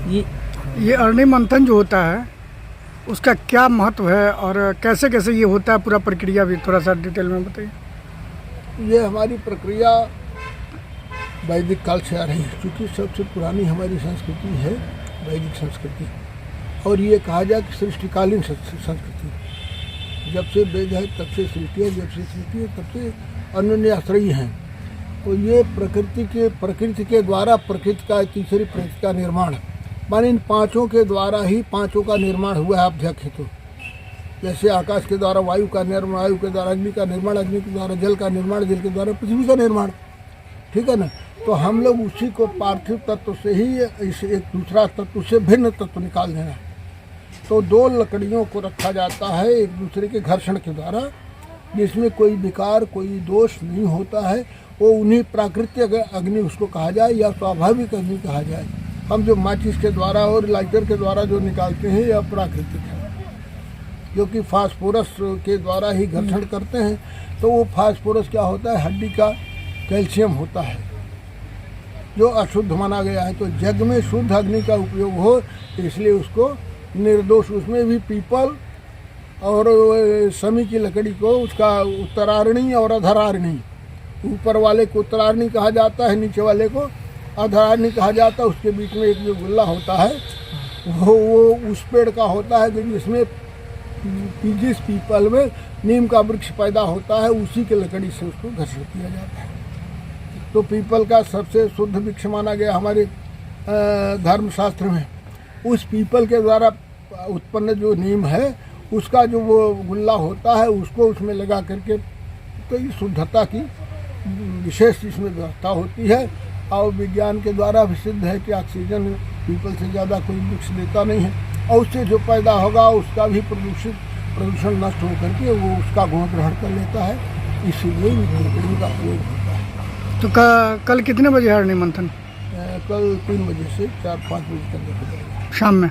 ये अरणि मंथन जो होता है उसका क्या महत्व है और कैसे कैसे ये होता है, पूरा प्रक्रिया भी थोड़ा सा डिटेल में बताइए। ये हमारी प्रक्रिया वैदिक काल से आ रही है, क्योंकि सबसे पुरानी हमारी संस्कृति है वैदिक संस्कृति। और ये कहा जाए कि सृष्टिकालीन संस्कृति, जब से वेद है तब से सृष्टि है, जब से सृष्टि है तब से अन्योन्य आश्रयी हैं। तो ये प्रकृति के द्वारा प्रकृति का तीसरी प्रकृति का निर्माण, माने इन पांचों के द्वारा ही पांचों का निर्माण हुआ है। आप देखें तो जैसे आकाश के द्वारा वायु का निर्माण, वायु के द्वारा अग्नि का निर्माण, अग्नि के द्वारा जल का निर्माण, जल के द्वारा पृथ्वी का निर्माण, ठीक है ना। तो हम लोग उसी को पार्थिव तत्व से ही इस एक दूसरा तत्व से भिन्न तत्व निकाल देना। तो दो लकड़ियों को रखा जाता है एक दूसरे के घर्षण के द्वारा, जिसमें कोई विकार कोई दोष नहीं होता है। वो उन्हीं प्राकृतिक अग्नि उसको कहा जाए या स्वाभाविक अग्नि कहा जाए। हम जो माचिस के द्वारा और लाइटर के द्वारा जो निकालते हैं यह प्राकृतिक है, जो कि फास्फोरस के द्वारा ही घर्षण करते हैं। तो वो फास्फोरस क्या होता है, हड्डी का कैल्शियम होता है जो अशुद्ध माना गया है। तो जग में शुद्ध अग्नि का उपयोग हो, इसलिए उसको निर्दोष, उसमें भी पीपल और समी की लकड़ी को उसका उत्तरारणी और अधरारणी, ऊपर वाले को उत्तरारणी कहा जाता है, नीचे वाले को अधरारणी कहा जाता है। उसके बीच में एक जो गुल्ला होता है वो उस पेड़ का होता है जिसमें जिस पीपल में नीम का वृक्ष पैदा होता है, उसी के लकड़ी से उसको घर्षण किया जाता है। तो पीपल का सबसे शुद्ध वृक्ष माना गया हमारे धर्मशास्त्र में। उस पीपल के द्वारा उत्पन्न जो नीम है उसका जो वो गुल्ला होता है उसको उसमें लगा करके, तो ये शुद्धता की विशेष इसमें व्यवस्था होती है। और विज्ञान के द्वारा भी सिद्ध है कि ऑक्सीजन पीपल से ज़्यादा कोई वृक्ष देता नहीं है, और उससे जो पैदा होगा उसका भी प्रदूषण नष्ट होकर के वो उसका गुण ग्रहण कर लेता है। इसीलिए लकड़ी का प्रयोग होता है। तो कल कितने बजे है अरणि मंथन? कल 3 बजे से 4-5 बजे तक शाम में।